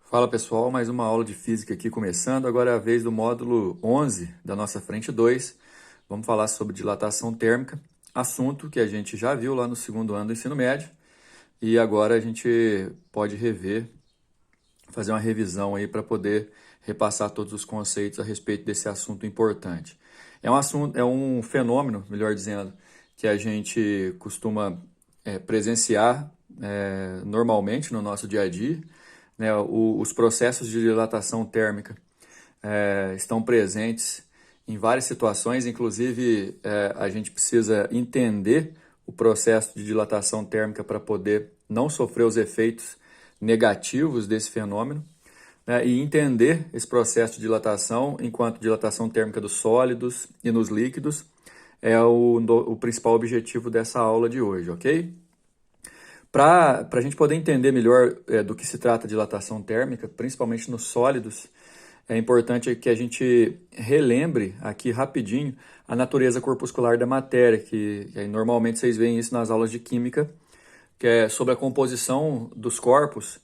Fala pessoal, mais uma aula de física aqui começando. Agora é a vez do módulo 11 da nossa frente 2. Vamos falar sobre dilatação térmica, assunto que a gente já viu lá no segundo ano do ensino médio e agora a gente pode rever, fazer uma revisão aí para poder repassar todos os conceitos a respeito desse assunto importante. É um fenômeno, melhor dizendo, que a gente costuma presenciar normalmente no nosso dia a dia, né? Os processos de dilatação térmica estão presentes em várias situações, inclusive a gente precisa entender o processo de dilatação térmica para poder não sofrer os efeitos negativos desse fenômeno, né? E entender esse processo de dilatação enquanto dilatação térmica dos sólidos e nos líquidos é o principal objetivo dessa aula de hoje, ok? Para a gente poder entender melhor do que se trata a dilatação térmica, principalmente nos sólidos, é importante que a gente relembre aqui rapidinho a natureza corpuscular da matéria, que normalmente vocês veem isso nas aulas de química, que é sobre a composição dos corpos.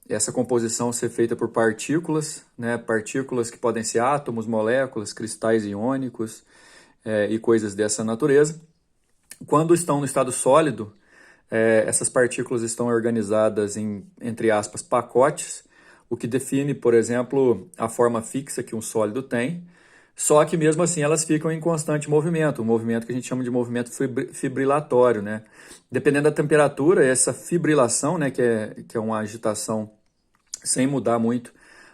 Essa composição ser feita por partículas, né? Partículas que podem ser átomos, moléculas, cristais iônicos e coisas dessa natureza. Quando estão no estado sólido, essas partículas estão organizadas em, entre aspas, pacotes, o que define, por exemplo, a forma fixa que um sólido tem, só que mesmo assim elas ficam em constante movimento, um movimento que a gente chama de movimento fibrilatório, né? Dependendo da temperatura, essa fibrilação, né, que é uma agitação sem mudar muito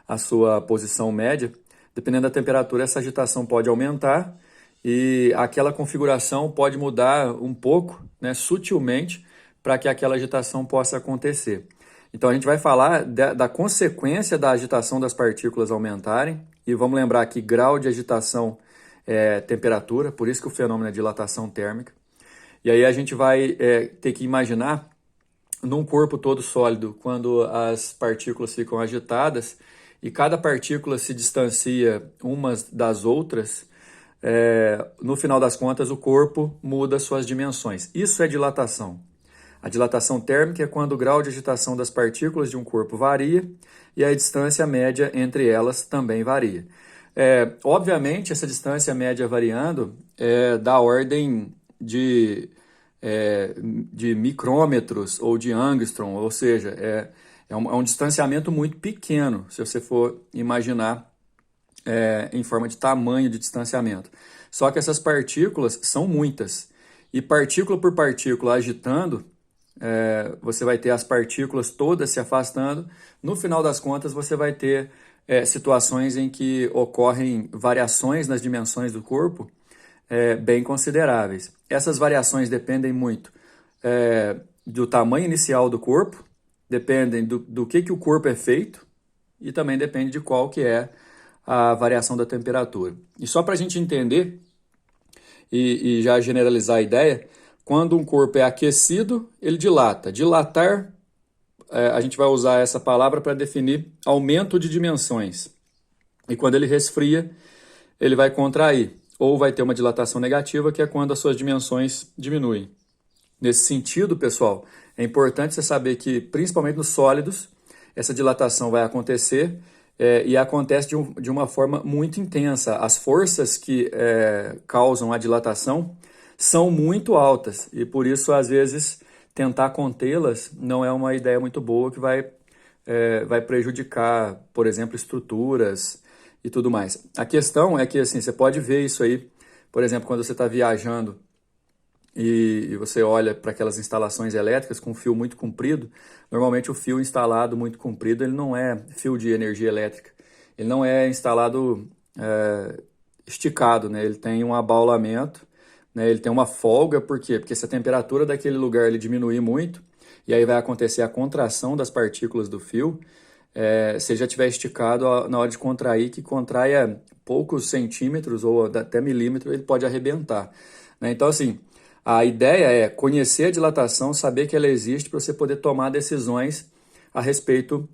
a sua posição média, dependendo da temperatura, essa agitação pode aumentar e aquela configuração pode mudar um pouco, né, sutilmente, para que aquela agitação possa acontecer. Então a gente vai falar da consequência da agitação das partículas aumentarem, e vamos lembrar que grau de agitação é temperatura, por isso que o fenômeno é dilatação térmica. E aí a gente vai ter que imaginar num corpo todo sólido, quando as partículas ficam agitadas e cada partícula se distancia umas das outras, no final das contas o corpo muda suas dimensões. Isso é dilatação. A dilatação térmica é quando o grau de agitação das partículas de um corpo varia e a distância média entre elas também varia. Obviamente, essa distância média variando é da ordem de micrômetros ou de angstrom, ou seja, é um distanciamento muito pequeno, se você for imaginar em forma de tamanho de distanciamento. Só que essas partículas são muitas, e partícula por partícula agitando, você vai ter as partículas todas se afastando. No final das contas, você vai ter situações em que ocorrem variações nas dimensões do corpo bem consideráveis. Essas variações dependem muito do tamanho inicial do corpo, dependem do que o corpo é feito e também depende de qual que é a variação da temperatura. E só para a gente entender e já generalizar a ideia, quando um corpo é aquecido, ele dilata. Dilatar, a gente vai usar essa palavra para definir aumento de dimensões. E quando ele resfria, ele vai contrair. Ou vai ter uma dilatação negativa, que é quando as suas dimensões diminuem. Nesse sentido, pessoal, é importante você saber que, principalmente nos sólidos, essa dilatação vai acontecer e acontece de uma forma muito intensa. As forças que causam a dilatação são muito altas e por isso, às vezes, tentar contê-las não é uma ideia muito boa que vai prejudicar, por exemplo, estruturas e tudo mais. A questão é que assim, você pode ver isso aí, por exemplo, quando você está viajando e você olha para aquelas instalações elétricas com fio muito comprido, normalmente o fio instalado muito comprido ele não é fio de energia elétrica, ele não é instalado esticado, né? Ele tem um abaulamento, né? Ele tem uma folga, por quê? Porque se a temperatura daquele lugar ele diminuir muito, e aí vai acontecer a contração das partículas do fio, se já tiver esticado, na hora de contrair, que contraia poucos centímetros ou até milímetros, ele pode arrebentar, né? Então, assim, a ideia é conhecer a dilatação, saber que ela existe para você poder tomar decisões a respeito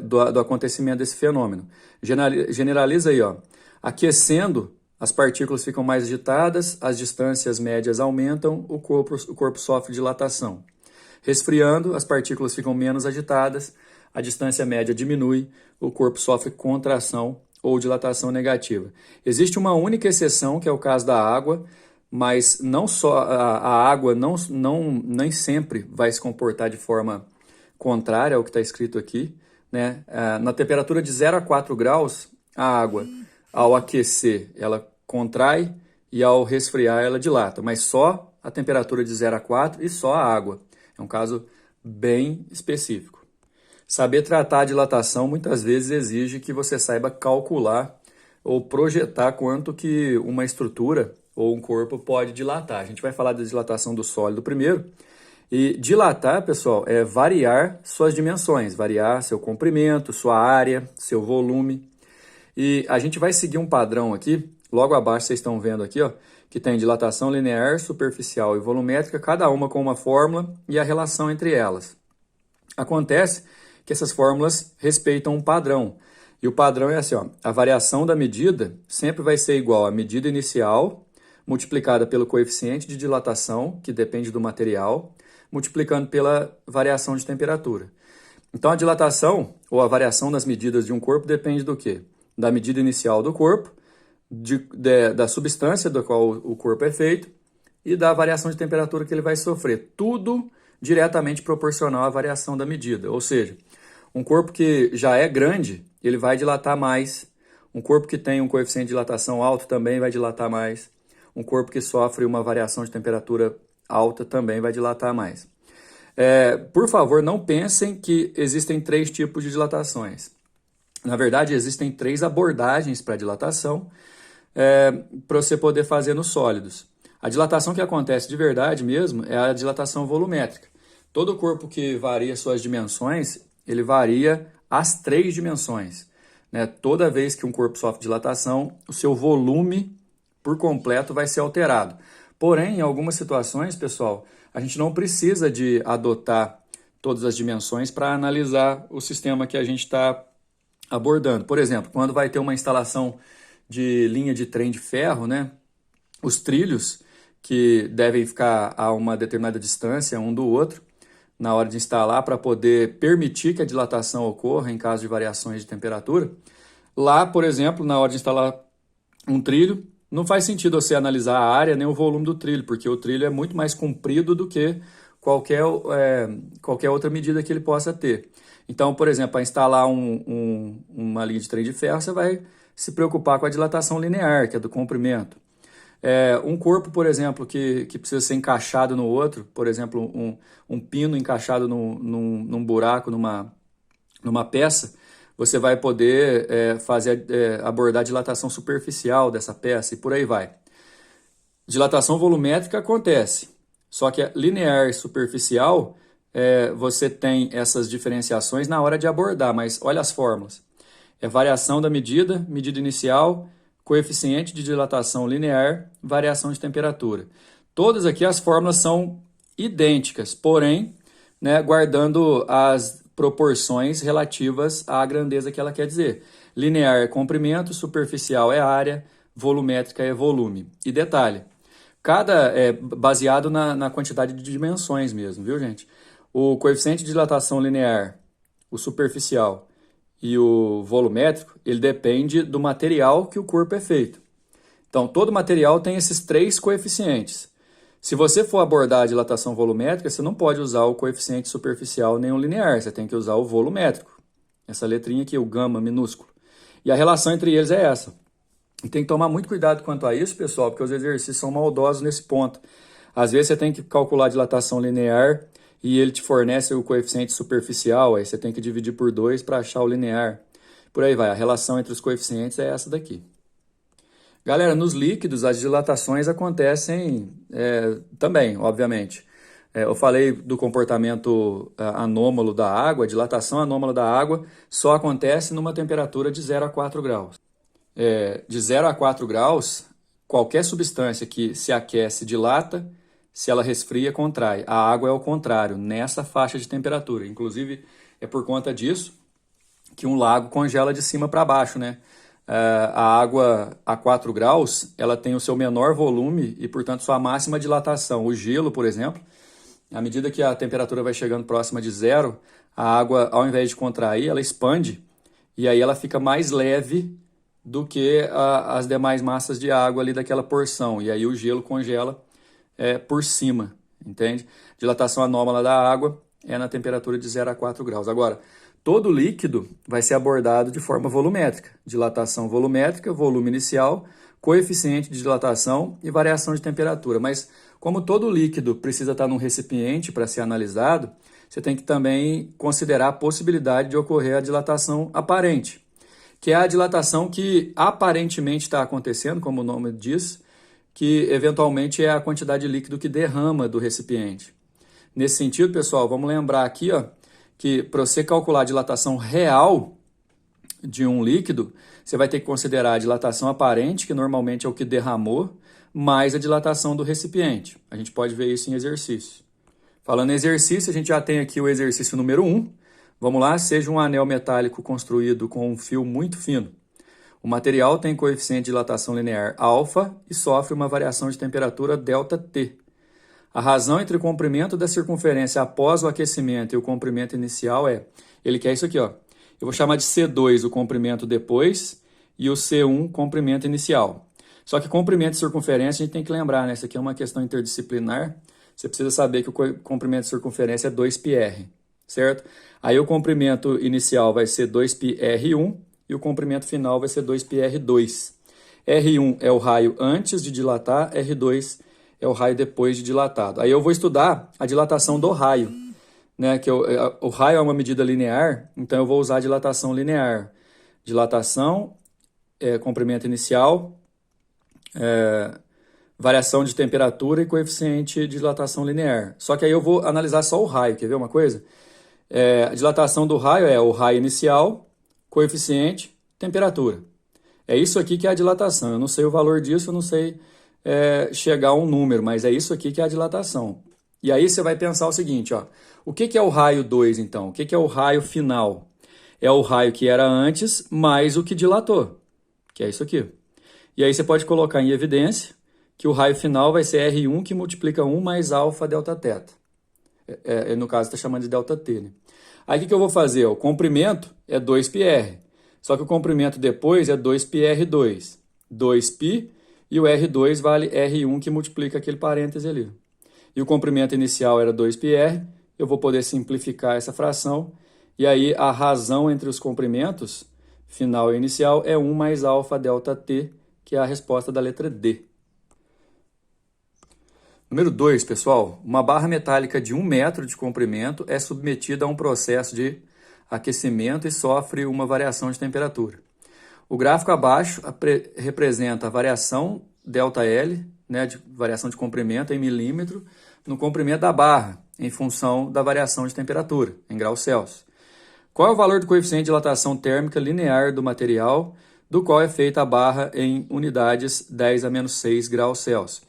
do acontecimento desse fenômeno. Generaliza aí, ó. Aquecendo, as partículas ficam mais agitadas, as distâncias médias aumentam, o corpo sofre dilatação. Resfriando, as partículas ficam menos agitadas, a distância média diminui, o corpo sofre contração ou dilatação negativa. Existe uma única exceção, que é o caso da água, mas não só a água nem sempre vai se comportar de forma contrária ao que está escrito aqui, né? Na temperatura de 0 a 4 graus, a água, ao aquecer, ela contrai e ao resfriar, ela dilata, mas só a temperatura de 0 a 4 e só a água. É um caso bem específico. Saber tratar a dilatação muitas vezes exige que você saiba calcular ou projetar quanto que uma estrutura ou um corpo pode dilatar. A gente vai falar da dilatação do sólido primeiro. E dilatar, pessoal, é variar suas dimensões, variar seu comprimento, sua área, seu volume. E a gente vai seguir um padrão aqui, logo abaixo vocês estão vendo aqui, ó, que tem dilatação linear, superficial e volumétrica, cada uma com uma fórmula e a relação entre elas. Acontece que essas fórmulas respeitam um padrão. E o padrão é assim, ó, a variação da medida sempre vai ser igual à medida inicial, multiplicada pelo coeficiente de dilatação, que depende do material, multiplicando pela variação de temperatura. Então, a dilatação, ou a variação das medidas de um corpo, depende do quê? Da medida inicial do corpo, da substância da qual o corpo é feito e da variação de temperatura que ele vai sofrer. Tudo diretamente proporcional à variação da medida. Ou seja, um corpo que já é grande, ele vai dilatar mais. Um corpo que tem um coeficiente de dilatação alto também vai dilatar mais. Um corpo que sofre uma variação de temperatura alta também vai dilatar mais. Por favor, não pensem que existem 3 tipos de dilatações. Na verdade, existem 3 abordagens para dilatação para você poder fazer nos sólidos. A dilatação que acontece de verdade mesmo é a dilatação volumétrica. Todo corpo que varia suas dimensões, ele varia as 3 dimensões. Né? Toda vez que um corpo sofre dilatação, o seu volume por completo vai ser alterado. Porém, em algumas situações, pessoal, a gente não precisa de adotar todas as dimensões para analisar o sistema que a gente está abordando. Por exemplo, quando vai ter uma instalação de linha de trem de ferro, né, os trilhos, que devem ficar a uma determinada distância um do outro, na hora de instalar, para poder permitir que a dilatação ocorra em caso de variações de temperatura. Lá, por exemplo, na hora de instalar um trilho, não faz sentido você analisar a área nem o volume do trilho, porque o trilho é muito mais comprido do que qualquer outra medida que ele possa ter. Então, por exemplo, para instalar uma linha de trem de ferro, você vai se preocupar com a dilatação linear, que é do comprimento. Um corpo, por exemplo, que precisa ser encaixado no outro, por exemplo, um pino encaixado num buraco, numa peça, você vai poder abordar a dilatação superficial dessa peça e por aí vai. Dilatação volumétrica acontece, só que a linear e superficial, você tem essas diferenciações na hora de abordar, mas olha as fórmulas. Variação da medida, medida inicial, coeficiente de dilatação linear, variação de temperatura. Todas aqui as fórmulas são idênticas, porém, né, guardando as proporções relativas à grandeza que ela quer dizer. Linear é comprimento, superficial é área, volumétrica é volume. E detalhe, baseado na quantidade de dimensões mesmo, viu, gente? O coeficiente de dilatação linear, o superficial e o volumétrico, ele depende do material que o corpo é feito. Então, todo material tem esses 3 coeficientes. Se você for abordar a dilatação volumétrica, você não pode usar o coeficiente superficial nem o linear, você tem que usar o volumétrico. Essa letrinha aqui, o gama minúsculo. E a relação entre eles é essa. E tem que tomar muito cuidado quanto a isso, pessoal, porque os exercícios são maldosos nesse ponto. Às vezes você tem que calcular a dilatação linear e ele te fornece o coeficiente superficial, aí você tem que dividir por 2 para achar o linear. Por aí vai, a relação entre os coeficientes é essa daqui. Galera, nos líquidos as dilatações acontecem também, obviamente. Eu falei do comportamento anômalo da água, a dilatação anômala da água só acontece numa temperatura de 0 a 4 graus. De 0 a 4 graus, qualquer substância que se aquece dilata, se ela resfria, contrai. A água é o contrário, nessa faixa de temperatura. Inclusive, é por conta disso que um lago congela de cima para baixo, né? A água a 4 graus, ela tem o seu menor volume e, portanto, sua máxima dilatação. O gelo, por exemplo, À medida que a temperatura vai chegando próxima de zero, a água, ao invés de contrair, ela expande e aí ela fica mais leve do que as demais massas de água ali daquela porção. E aí o gelo congela por cima, entende? Dilatação anômala da água é na temperatura de 0 a 4 graus. Agora, todo líquido vai ser abordado de forma volumétrica. Dilatação volumétrica, volume inicial, coeficiente de dilatação e variação de temperatura. Mas como todo líquido precisa estar num recipiente para ser analisado, você tem que também considerar a possibilidade de ocorrer a dilatação aparente, que é a dilatação que aparentemente está acontecendo, como o nome diz, que eventualmente é a quantidade de líquido que derrama do recipiente. Nesse sentido, pessoal, vamos lembrar aqui, ó, que para você calcular a dilatação real de um líquido, você vai ter que considerar a dilatação aparente, que normalmente é o que derramou, mais a dilatação do recipiente. A gente pode ver isso em exercício. Falando em exercício, a gente já tem aqui o exercício número 1. Vamos lá, seja um anel metálico construído com um fio muito fino. O material tem coeficiente de dilatação linear alfa e sofre uma variação de temperatura ΔT. A razão entre o comprimento da circunferência após o aquecimento e o comprimento inicial ele quer isso aqui, ó. Eu vou chamar de C2 o comprimento depois e o C1 comprimento inicial. Só que comprimento e circunferência a gente tem que lembrar, né? Isso aqui é uma questão interdisciplinar. Você precisa saber que o comprimento de circunferência é 2πr, certo? Aí o comprimento inicial vai ser 2πr1 e o comprimento final vai ser 2πr2. R1 é o raio antes de dilatar, R2 é o raio depois de dilatado. Aí eu vou estudar a dilatação do raio, né? Que o raio é uma medida linear, então eu vou usar a dilatação linear. Dilatação, comprimento inicial, variação de temperatura e coeficiente de dilatação linear. Só que aí eu vou analisar só o raio, quer ver uma coisa? A dilatação do raio é o raio inicial, coeficiente, temperatura. É isso aqui que é a dilatação. Eu não sei o valor disso, eu não sei chegar a um número, mas é isso aqui que é a dilatação. E aí você vai pensar o seguinte, ó, o que é o raio 2 então? O que é o raio final? É o raio que era antes mais o que dilatou, que é isso aqui. E aí você pode colocar em evidência que o raio final vai ser R1 que multiplica 1 mais alfa delta θ. No caso está chamando de ΔT, né? Aí o que eu vou fazer? O comprimento é 2πr, só que o comprimento depois é 2πr2. 2π e o R2 vale R1 que multiplica aquele parêntese ali. E o comprimento inicial era 2πr, eu vou poder simplificar essa fração, e aí a razão entre os comprimentos, final e inicial, é 1 mais alfa ΔT, que é a resposta da letra D. Número 2, pessoal, uma barra metálica de 1 metro de comprimento é submetida a um processo de aquecimento e sofre uma variação de temperatura. O gráfico abaixo representa a variação ΔL, né, de variação de comprimento em milímetro, no comprimento da barra, em função da variação de temperatura, em graus Celsius. Qual é o valor do coeficiente de dilatação térmica linear do material, do qual é feita a barra em unidades 10 a menos 6 graus Celsius?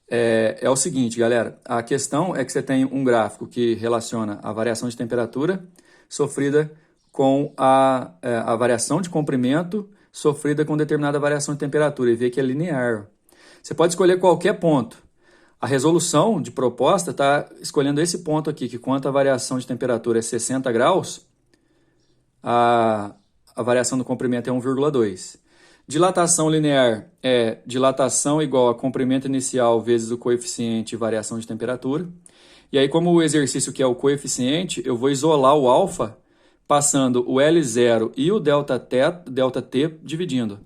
É o seguinte, galera, a questão é que você tem um gráfico que relaciona a variação de temperatura sofrida com a variação de comprimento sofrida com determinada variação de temperatura e vê que é linear. Você pode escolher qualquer ponto. A resolução de proposta está escolhendo esse ponto aqui, que quanto a variação de temperatura é 60 graus, a variação do comprimento é 1,2. Dilatação linear é dilatação igual a comprimento inicial vezes o coeficiente de variação de temperatura. E aí, como o exercício que é o coeficiente, eu vou isolar o alfa passando o L0 e o ΔT dividindo.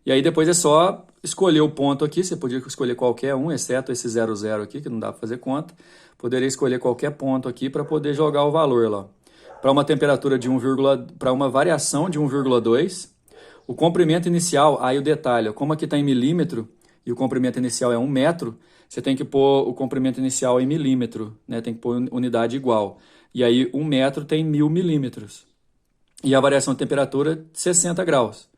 E aí depois é só escolher o ponto aqui, você poderia escolher qualquer um, exceto esse 0,0 aqui, que não dá para fazer conta. Poderia escolher qualquer ponto aqui para poder jogar o valor lá. Para uma temperatura de para uma variação de 1,2, o comprimento inicial, aí o detalhe, como aqui está em milímetro e o comprimento inicial é 1 metro, você tem que pôr o comprimento inicial em milímetro, né? Tem que pôr unidade igual. E aí 1 metro tem 1000 milímetros. E a variação de temperatura, 60 graus.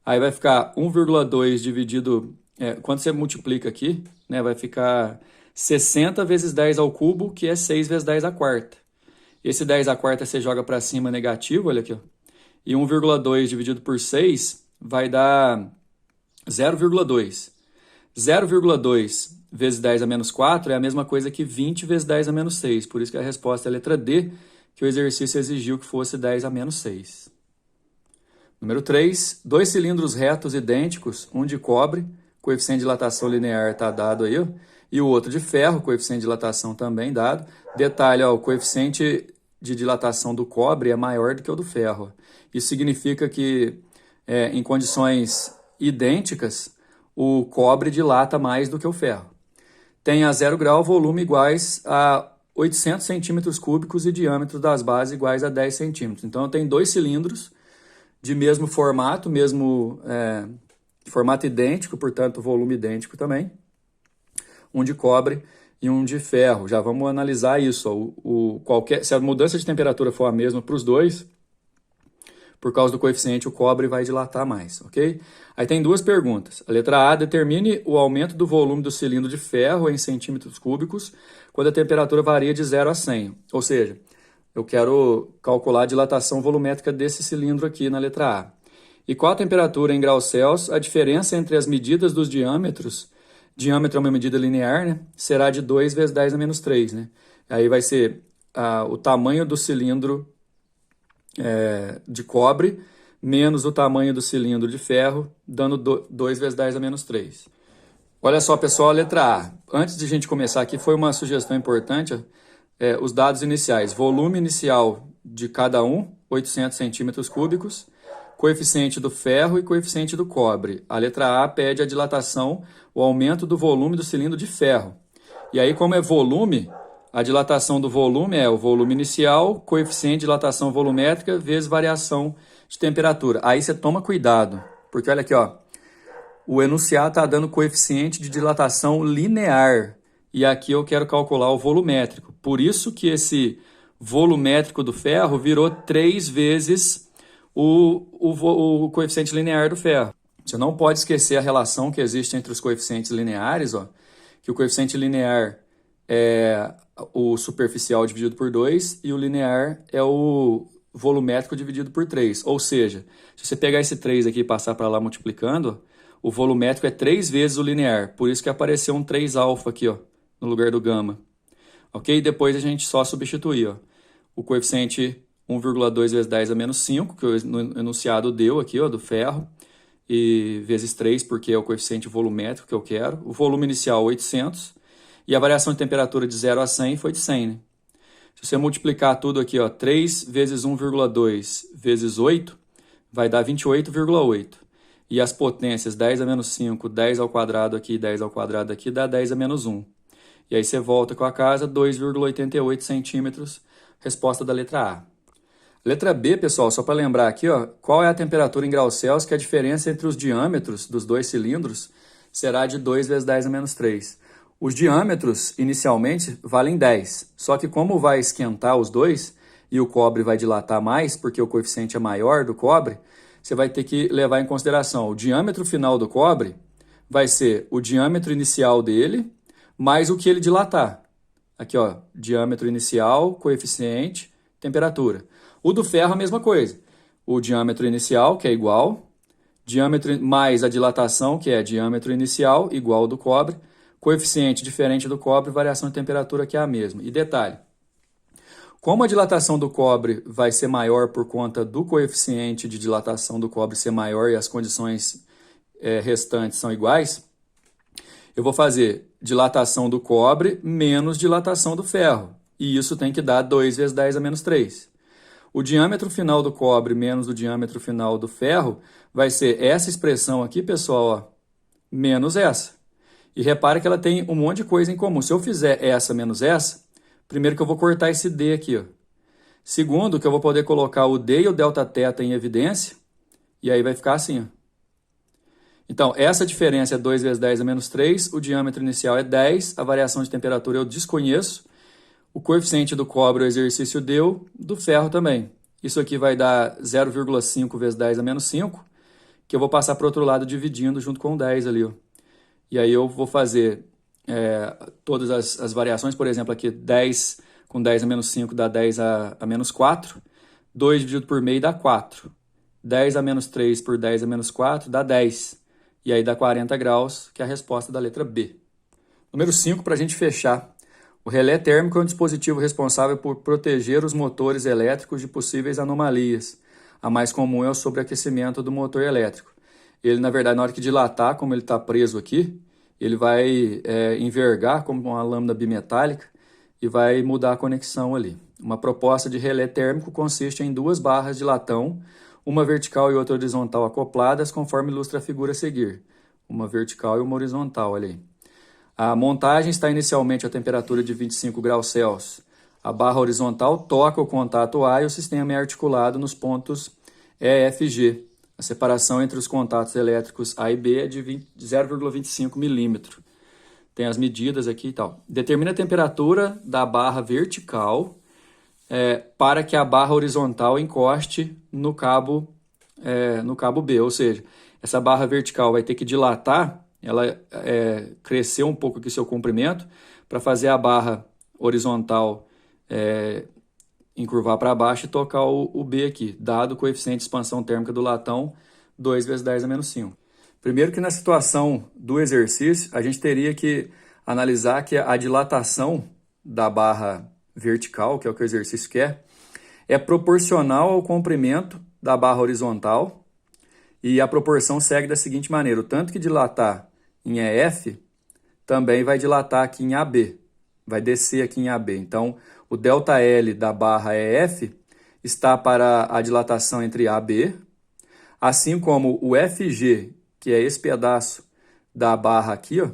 Aí vai ficar 1,2 dividido, quando você multiplica aqui, né, vai ficar 60 vezes 10 ao cubo, que é 6 vezes 10 à quarta. Esse 10 à quarta você joga para cima negativo, olha aqui, ó. E 1,2 dividido por 6 vai dar 0,2. 0,2 vezes 10 a menos 4 é a mesma coisa que 20 vezes 10 a menos 6. Por isso que a resposta é a letra D, que o exercício exigiu que fosse 10 a menos 6. Número 3, dois cilindros retos idênticos, um de cobre, coeficiente de dilatação linear está dado aí, ó, e o outro de ferro, coeficiente de dilatação também dado. Detalhe, ó, o coeficiente de dilatação do cobre é maior do que o do ferro. Isso significa que em condições idênticas, o cobre dilata mais do que o ferro. Tem a 0 grau volume iguais a 800 centímetros cúbicos e diâmetro das bases iguais a 10 centímetros. Então, eu tenho dois cilindros de mesmo formato, formato idêntico, portanto, volume idêntico também. Um de cobre e um de ferro. Já vamos analisar isso. Ó. Se a mudança de temperatura for a mesma para os dois, por causa do coeficiente, o cobre vai dilatar mais, ok? Aí tem duas perguntas. A letra A, determine o aumento do volume do cilindro de ferro em centímetros cúbicos quando a temperatura varia de 0 a 100. Ou seja, eu quero calcular a dilatação volumétrica desse cilindro aqui na letra A. E qual a temperatura em graus Celsius? A diferença entre as medidas dos diâmetros, diâmetro é uma medida linear, né? Será de 2 vezes 10 a menos 3, né? Aí vai ser o tamanho do cilindro de cobre menos o tamanho do cilindro de ferro, dando 2 vezes 10 a menos 3. Olha só, pessoal, a letra A. Antes de a gente começar aqui, foi uma sugestão importante, os dados iniciais. Volume inicial de cada um, 800 centímetros cúbicos, coeficiente do ferro e coeficiente do cobre. A letra A pede a dilatação, o aumento do volume do cilindro de ferro. E aí, como é volume, a dilatação do volume é o volume inicial, coeficiente de dilatação volumétrica, vezes variação de temperatura. Aí você toma cuidado, porque olha aqui, ó, o enunciado está dando coeficiente de dilatação linear, e aqui eu quero calcular o volumétrico. Por isso que esse volumétrico do ferro virou 3 vezes o coeficiente linear do ferro. Você não pode esquecer a relação que existe entre os coeficientes lineares, ó, que o coeficiente linear é o superficial dividido por 2 e o linear é o volumétrico dividido por 3. Ou seja, se você pegar esse 3 aqui e passar para lá multiplicando, o volumétrico é 3 vezes o linear. Por isso que apareceu um 3 alfa aqui, ó, no lugar do gama. Ok? Depois a gente só substituir, ó, o coeficiente 1,2 vezes 10 a menos 5, que o enunciado deu aqui, ó, do ferro, e vezes 3, porque é o coeficiente volumétrico que eu quero. O volume inicial, 800. E a variação de temperatura de 0 a 100 foi de 100, né? Se você multiplicar tudo aqui, ó, 3 vezes 1,2 vezes 8, vai dar 28,8. E as potências 10 a menos 5, 10 ao quadrado aqui, 10 ao quadrado aqui, dá 10 a menos 1. E aí você volta com a casa, 2,88 centímetros, resposta da letra A. Letra B, pessoal, só para lembrar aqui, ó, qual é a temperatura em graus Celsius, que a diferença entre os diâmetros dos dois cilindros será de 2 vezes 10 a menos 3. Os diâmetros, inicialmente, valem 10, só que como vai esquentar os dois e o cobre vai dilatar mais, porque o coeficiente é maior do cobre, você vai ter que levar em consideração o diâmetro final do cobre vai ser o diâmetro inicial dele mais o que ele dilatar. Aqui, ó, diâmetro inicial, coeficiente, temperatura. O do ferro, a mesma coisa. O diâmetro inicial, que é igual, diâmetro mais a dilatação, que é diâmetro inicial, igual ao do cobre, coeficiente diferente do cobre, variação de temperatura que é a mesma. E detalhe, como a dilatação do cobre vai ser maior por conta do coeficiente de dilatação do cobre ser maior e as condições restantes são iguais, eu vou fazer dilatação do cobre menos dilatação do ferro. E isso tem que dar 2 vezes 10 a menos 3. O diâmetro final do cobre menos o diâmetro final do ferro vai ser essa expressão aqui, pessoal, ó, menos essa. E repare que ela tem um monte de coisa em comum. Se eu fizer essa menos essa, primeiro que eu vou cortar esse D aqui, ó. Segundo, que eu vou poder colocar o D e o delta θ em evidência, e aí vai ficar assim, ó. Então, essa diferença é 2 vezes 10 a menos 3, o diâmetro inicial é 10, a variação de temperatura eu desconheço, o coeficiente do cobre o exercício deu, do ferro também. Isso aqui vai dar 0,5 vezes 10 a menos 5, que eu vou passar para o outro lado dividindo junto com o 10 ali, ó. E aí eu vou fazer todas as variações, por exemplo, aqui 10 com 10 a menos 5 dá 10 a menos 4, 2 dividido por meio dá 4, 10 a menos 3 por 10 a menos 4 dá 10, e aí dá 40 graus, que é a resposta da letra B. Número 5, para a gente fechar. O relé térmico é um dispositivo responsável por proteger os motores elétricos de possíveis anomalias. A mais comum é o sobreaquecimento do motor elétrico. Ele, na verdade, na hora que dilatar, como ele está preso aqui, ele vai envergar como uma lâmina bimetálica e vai mudar a conexão ali. Uma proposta de relé térmico consiste em 2 barras de latão, uma vertical e outra horizontal acopladas, conforme ilustra a figura a seguir. Uma vertical e uma horizontal, olha aí. A montagem está inicialmente a temperatura de 25 graus Celsius. A barra horizontal toca o contato A e o sistema é articulado nos pontos E, F e G. A separação entre os contatos elétricos A e B é de 0,25 milímetro. Tem as medidas aqui e tal. Determina a temperatura da barra vertical para que a barra horizontal encoste no cabo B. Ou seja, essa barra vertical vai ter que dilatar, ela crescer um pouco aqui seu comprimento, para fazer a barra horizontal encurvar para baixo e tocar o B aqui, dado o coeficiente de expansão térmica do latão, 2 vezes 10 a menos 5. Primeiro que na situação do exercício, a gente teria que analisar que a dilatação da barra vertical, que é o que o exercício quer, é proporcional ao comprimento da barra horizontal, e a proporção segue da seguinte maneira: o tanto que dilatar em EF também vai dilatar aqui em AB, vai descer aqui em AB. Então, o ΔL da barra EF está para a dilatação entre A e B, assim como o FG, que é esse pedaço da barra aqui, ó,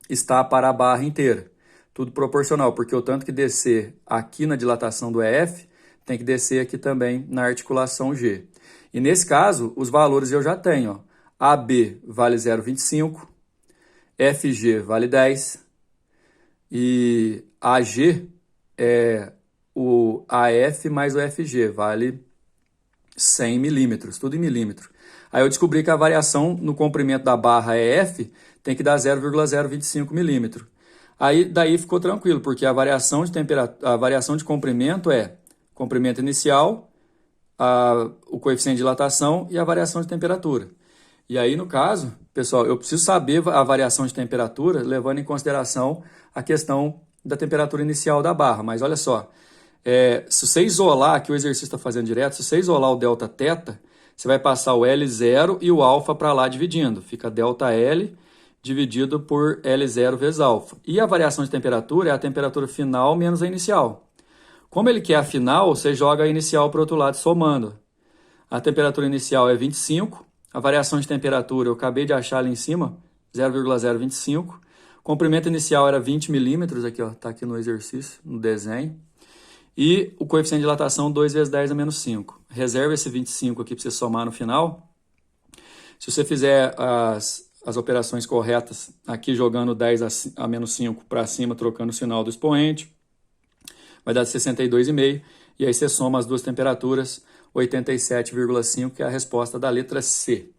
está para a barra inteira. Tudo proporcional, porque o tanto que descer aqui na dilatação do EF tem que descer aqui também na articulação G. E nesse caso, os valores eu já tenho. Ó. AB vale 0,25, FG vale 10 e AG é o AF mais o FG, vale 100 milímetros, tudo em milímetro. Aí eu descobri que a variação no comprimento da barra EF tem que dar 0,025 milímetro. Aí daí ficou tranquilo, porque a variação de comprimento é comprimento inicial, o coeficiente de dilatação e a variação de temperatura. E aí, no caso, pessoal, eu preciso saber a variação de temperatura, levando em consideração a questão da temperatura inicial da barra. Mas olha só, se você isolar, aqui o exercício está fazendo direto, se você isolar o Δθ, você vai passar o L0 e o alfa para lá dividindo. Fica ΔL dividido por L0 vezes alfa. E a variação de temperatura é a temperatura final menos a inicial. Como ele quer a final, você joga a inicial para o outro lado somando. A temperatura inicial é 25, a variação de temperatura eu acabei de achar ali em cima, 0,025. O comprimento inicial era 20 milímetros, aqui ó, tá aqui no exercício, no desenho. E o coeficiente de dilatação 2 vezes 10 a menos 5. Reserva esse 25 aqui para você somar no final. Se você fizer as operações corretas, aqui jogando 10 a menos 5 para cima, trocando o sinal do expoente, vai dar 62,5. E aí você soma as duas temperaturas, 87,5, que é a resposta da letra C.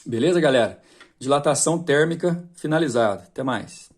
Beleza, galera? Dilatação térmica finalizada. Até mais.